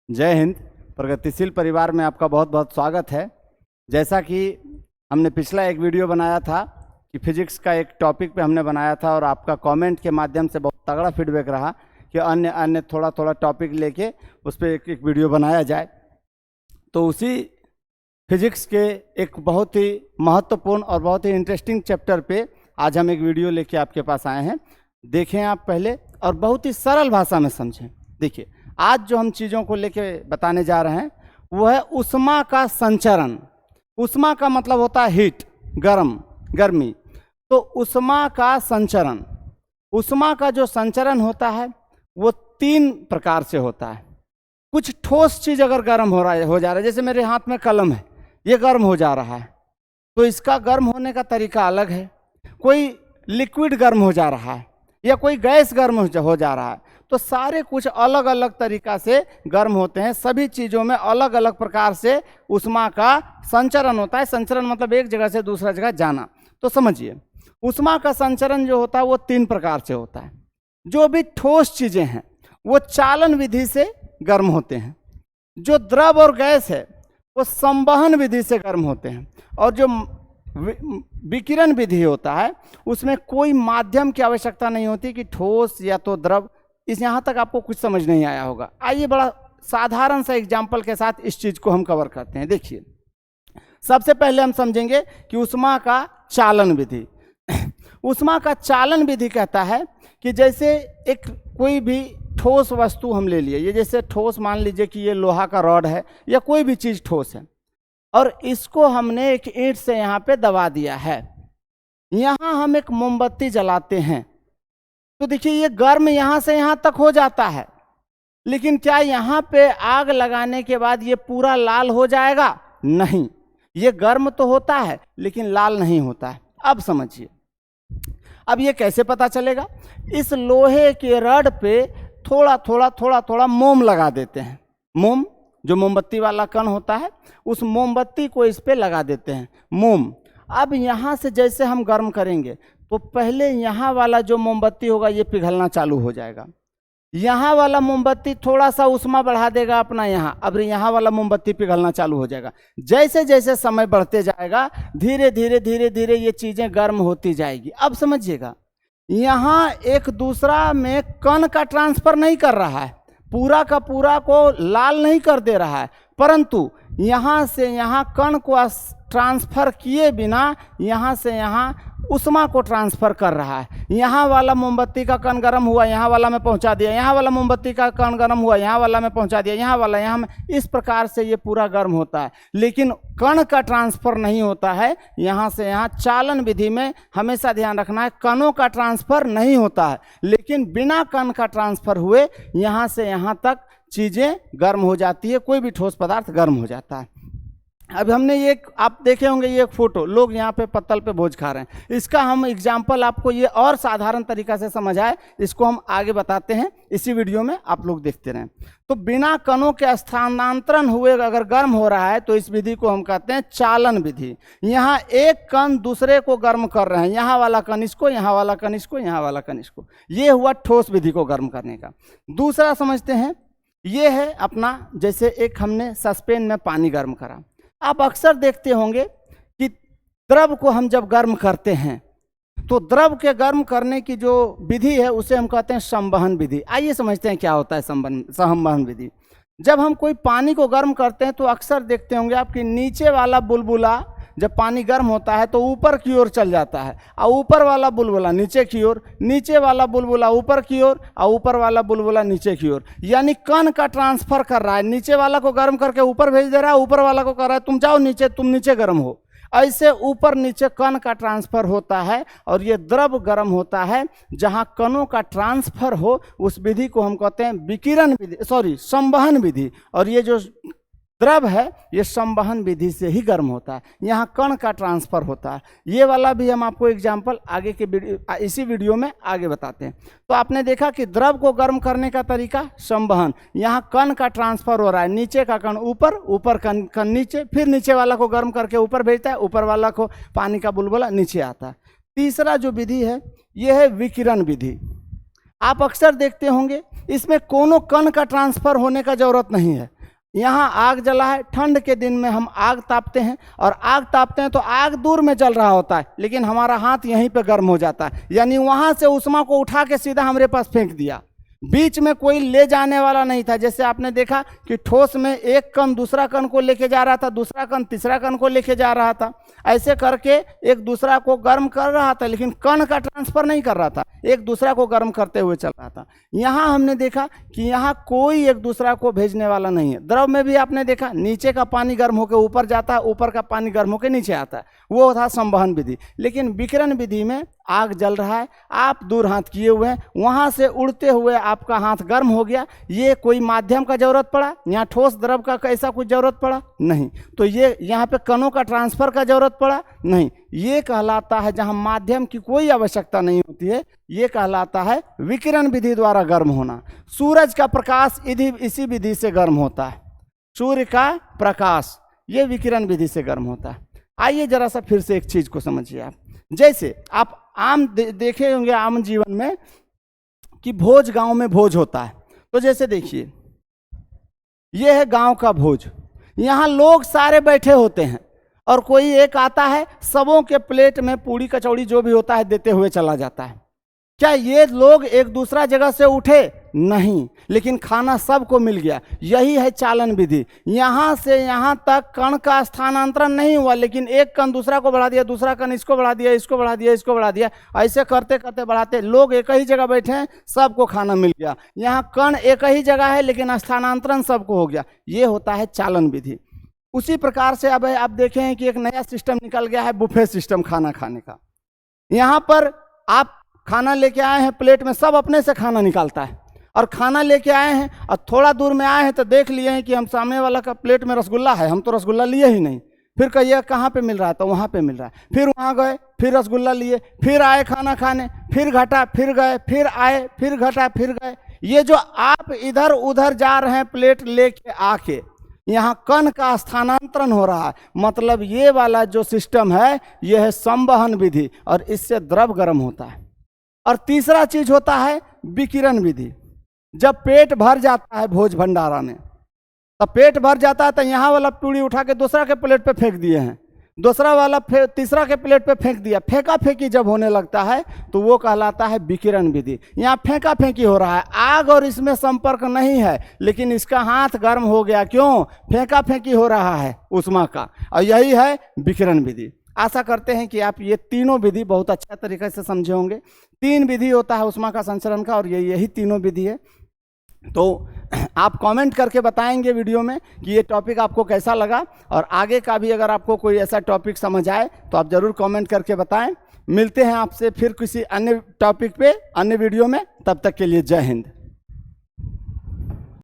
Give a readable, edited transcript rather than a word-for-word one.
जय हिंद। प्रगतिशील परिवार में आपका बहुत बहुत स्वागत है। जैसा कि हमने पिछला एक वीडियो बनाया था कि फिजिक्स का एक टॉपिक पे हमने बनाया था और आपका कमेंट के माध्यम से बहुत तगड़ा फीडबैक रहा कि अन्य अन्य थोड़ा थोड़ा टॉपिक लेके उस पर एक वीडियो बनाया जाए। तो उसी फिजिक्स के एक बहुत ही महत्वपूर्ण और बहुत ही इंटरेस्टिंग चैप्टर पे आज हम एक वीडियो लेके आपके पास आए हैं। देखें आप पहले और बहुत ही सरल भाषा में समझें। देखिए, आज जो हम चीज़ों को लेके बताने जा रहे हैं वो है ऊष्मा का संचरण। ऊष्मा का मतलब होता है हीट, गर्मी। तो ऊष्मा का संचरण, ऊष्मा का जो संचरण होता है वो तीन प्रकार से होता है। कुछ ठोस चीज़ अगर गर्म हो जा रहा है, जैसे मेरे हाथ में कलम है, ये गर्म हो जा रहा है, तो इसका गर्म होने का तरीका अलग है। कोई लिक्विड गर्म हो जा रहा है या कोई गैस गर्म हो जा रहा है, तो सारे कुछ अलग अलग तरीका से गर्म होते हैं। सभी चीज़ों में अलग अलग प्रकार से ऊष्मा का संचरण होता है। संचरण मतलब एक जगह से दूसरा जगह जाना। तो समझिए, ऊष्मा का संचरण जो होता है वो तीन प्रकार से होता है। जो भी ठोस चीज़ें हैं वो चालन विधि से गर्म होते हैं। जो द्रव और गैस है वो संवहन विधि से गर्म होते हैं। और जो विकिरण विधि होता है उसमें कोई माध्यम की आवश्यकता नहीं होती कि ठोस या तो द्रव। इस यहाँ तक आपको कुछ समझ नहीं आया होगा। आइए बड़ा साधारण सा एग्जाम्पल के साथ इस चीज़ को हम कवर करते हैं। देखिए, सबसे पहले हम समझेंगे कि ऊष्मा का चालन विधि। ऊष्मा का चालन विधि कहता है कि जैसे एक कोई भी ठोस वस्तु हम ले लिए, ये जैसे ठोस मान लीजिए कि ये लोहा का रॉड है या कोई भी चीज़ ठोस है, और इसको हमने एक ईंट से यहाँ पे दबा दिया है। यहाँ हम एक मोमबत्ती जलाते हैं तो देखिए ये गर्म यहाँ से यहाँ तक हो जाता है, लेकिन क्या यहाँ पे आग लगाने के बाद ये पूरा लाल हो जाएगा? नहीं, ये गर्म तो होता है लेकिन लाल नहीं होता है। अब समझिए, अब ये कैसे पता चलेगा? इस लोहे के रड पे थोड़ा थोड़ा मोम लगा देते हैं। मोम, जो मोमबत्ती वाला कण होता है, उस मोमबत्ती को इस पे लगा देते हैं, मोम। अब यहाँ से जैसे हम गर्म करेंगे तो पहले यहाँ वाला जो मोमबत्ती होगा ये पिघलना चालू हो जाएगा। यहाँ वाला मोमबत्ती थोड़ा सा ऊष्मा बढ़ा देगा अपना यहाँ, अब यहाँ वाला मोमबत्ती पिघलना चालू हो जाएगा। जैसे जैसे समय बढ़ते जाएगा धीरे धीरे ये चीज़ें गर्म होती जाएगी। अब समझिएगा, यहाँ एक दूसरा में कण का ट्रांसफर नहीं कर रहा है, पूरा का पूरा को लाल नहीं कर दे रहा है, परंतु यहाँ से यहाँ कण को ट्रांसफर किए बिना यहाँ से यहाँ ऊष्मा को ट्रांसफर कर रहा है। यहाँ वाला मोमबत्ती का कण गर्म हुआ, यहाँ वाला में पहुँचा दिया, यहाँ वाला मोमबत्ती का कण गर्म हुआ, यहाँ वाला में पहुँचा दिया, यहाँ वाला यहाँ में। इस प्रकार से ये पूरा गर्म होता है, लेकिन कण का ट्रांसफर नहीं होता है यहाँ से यहाँ। चालन विधि में हमेशा ध्यान रखना है, कणों का ट्रांसफर नहीं होता है, लेकिन बिना कण का ट्रांसफर हुए यहाँ से यहाँ तक चीज़ें गर्म हो जाती है, कोई भी ठोस पदार्थ गर्म हो जाता है। अब हमने ये आप देखे होंगे, ये एक फोटो, लोग यहाँ पे पत्तल पे भोज खा रहे हैं। इसका हम एग्जाम्पल आपको ये और साधारण तरीका से समझ आए, इसको हम आगे बताते हैं इसी वीडियो में, आप लोग देखते रहें। तो बिना कणों के स्थानांतरण हुए अगर गर्म हो रहा है तो इस विधि को हम कहते हैं चालन विधि। यहाँ एक कण दूसरे को गर्म कर रहे हैं, यहाँ वाला कण इसको, यहाँ वाला कण इसको, यहाँ वाला कण इसको। ये हुआ ठोस विधि को गर्म करने का। दूसरा समझते हैं, ये है अपना, जैसे एक हमने सस्पेन में पानी गर्म करा। आप अक्सर देखते होंगे कि द्रव को हम जब गर्म करते हैं तो द्रव के गर्म करने की जो विधि है उसे हम कहते हैं संवहन विधि। आइए समझते हैं क्या होता है संवहन विधि। जब हम कोई पानी को गर्म करते हैं तो अक्सर देखते होंगे आपकी नीचे वाला बुलबुला जब पानी गर्म होता है तो ऊपर की ओर चल जाता है, और ऊपर वाला बुलबुला नीचे की ओर, नीचे वाला बुलबुला ऊपर की ओर, और ऊपर वाला बुलबुला नीचे की ओर। यानी कण का ट्रांसफर कर रहा है, नीचे वाला को गर्म करके ऊपर भेज दे रहा है, ऊपर वाला को कर रहा है तुम जाओ नीचे, तुम नीचे गर्म हो। ऐसे ऊपर नीचे कण का ट्रांसफर होता है, और ये द्रव गर्म होता है। जहाँ कणों का ट्रांसफर हो उस विधि को हम कहते हैं विकिरण विधि, संवहन विधि। और ये जो द्रव है ये संवहन विधि से ही गर्म होता है, यहाँ कण का ट्रांसफर होता है। ये वाला भी हम आपको एग्जाम्पल आगे के इसी वीडियो में आगे बताते हैं। तो आपने देखा कि द्रव को गर्म करने का तरीका संवहन, यहाँ कण का ट्रांसफर हो रहा है, नीचे का कण ऊपर, ऊपर कण नीचे, फिर नीचे वाला को गर्म करके ऊपर भेजता है, ऊपर वाला को पानी का बुलबुला नीचे आता है। तीसरा जो विधि है ये है विकिरण विधि। आप अक्सर देखते होंगे इसमें कोनो कण का ट्रांसफर होने का जरूरत नहीं है, यहाँ आग जला है, ठंड के दिन में हम आग तापते हैं, और आग तापते हैं तो आग दूर में जल रहा होता है, लेकिन हमारा हाथ यहीं पे गर्म हो जाता है, यानी वहाँ से उष्मा को उठा के सीधा हमारे पास फेंक दिया, बीच में कोई ले जाने वाला नहीं था। जैसे आपने देखा कि ठोस में एक कण दूसरा कण को लेके जा रहा था, दूसरा कण तीसरा कण को लेके जा रहा था, ऐसे करके एक दूसरा को गर्म कर रहा था, लेकिन कण का ट्रांसफर नहीं कर रहा था, एक दूसरा को गर्म करते हुए चल रहा था। यहाँ हमने देखा कि यहाँ कोई एक दूसरा को भेजने वाला नहीं है। द्रव में भी आपने देखा नीचे का पानी गर्म होकर ऊपर जाता है, ऊपर का पानी गर्म होकर नीचे आता है, वो था संवहन विधि। लेकिन विकिरण विधि में आग जल रहा है, आप दूर हाथ किए हुए हैं, वहाँ से उड़ते हुए आपका हाथ गर्म हो गया, ये कोई माध्यम का जरूरत पड़ा, यहाँ ठोस द्रव का कैसा कुछ जरूरत पड़ा नहीं, तो ये यहाँ पे कणों का ट्रांसफर का जरूरत पड़ा नहीं। ये कहलाता है जहाँ माध्यम की कोई आवश्यकता नहीं होती है, ये कहलाता है विकिरण विधि द्वारा गर्म होना। सूरज का प्रकाश इसी विधि से गर्म होता है, सूर्य का प्रकाश ये विकिरण विधि से गर्म होता है। आइए जरा सा फिर से एक चीज को समझिए आप, जैसे आप आम देखे होंगे आम जीवन में कि भोज, गांव में भोज होता है, तो जैसे देखिए ये है गांव का भोज, यहाँ लोग सारे बैठे होते हैं और कोई एक आता है, सबों के प्लेट में पूड़ी कचौड़ी जो भी होता है देते हुए चला जाता है। क्या ये लोग एक दूसरा जगह से उठे? नहीं, लेकिन खाना सबको मिल गया। यही है चालन विधि। यहाँ से यहाँ तक कण का स्थानांतरण नहीं हुआ, लेकिन एक कण दूसरा को बढ़ा दिया, दूसरा कण इसको बढ़ा दिया, इसको बढ़ा दिया, इसको बढ़ा दिया, ऐसे करते करते बढ़ाते लोग एक ही जगह बैठे हैं, सबको खाना मिल गया। यहाँ कण एक ही जगह है लेकिन स्थानांतरण सबको हो गया, ये होता है चालन विधि। उसी प्रकार से अब आप देखें कि एक नया सिस्टम निकल गया है, बुफे सिस्टम खाना खाने का। यहाँ पर आप खाना लेके आए हैं, प्लेट में सब अपने से खाना निकालता है, और खाना लेके आए हैं और थोड़ा दूर में आए हैं तो देख लिए हैं कि हम सामने वाला का प्लेट में रसगुल्ला है, हम तो रसगुल्ला लिए ही नहीं। फिर कहिए कहाँ पे मिल रहा है, तो वहाँ पे मिल रहा है। फिर वहाँ गए, फिर रसगुल्ला लिए, फिर आए खाना खाने, फिर घटा, फिर गए, फिर आए, फिर घटा, फिर गए। ये जो आप इधर उधर जा रहे हैं प्लेट लेके आके, यहाँ कण का स्थानांतरण हो रहा है, मतलब ये वाला जो सिस्टम है यह है संवहन विधि, और इससे द्रव गर्म होता है। और तीसरा चीज होता है विकिरण विधि। जब पेट भर जाता है भोज भंडारा में, तब पेट भर जाता है तो यहाँ वाला पूड़ी उठा के दूसरा के प्लेट पे फेंक दिए हैं, दूसरा वाला तीसरा के प्लेट पे फेंक दिया, फेंका फेंकी जब होने लगता है तो वो कहलाता है विकिरण विधि। यहाँ फेंका फेंकी हो रहा है, आग और इसमें संपर्क नहीं है, लेकिन इसका हाथ गर्म हो गया, क्यों? फेंका फेंकी हो रहा है उष्मा का, और यही है विकिरण विधि। आशा करते हैं कि आप ये तीनों विधि बहुत अच्छा तरीके से समझे होंगे। 3 विधि होता है उष्मा का संचरण का, और यही तीनों विधि है। तो आप कमेंट करके बताएंगे वीडियो में कि ये टॉपिक आपको कैसा लगा, और आगे का भी अगर आपको कोई ऐसा टॉपिक समझ आए तो आप ज़रूर कमेंट करके बताएं। मिलते हैं आपसे फिर किसी अन्य टॉपिक पे अन्य वीडियो में, तब तक के लिए जय हिंद।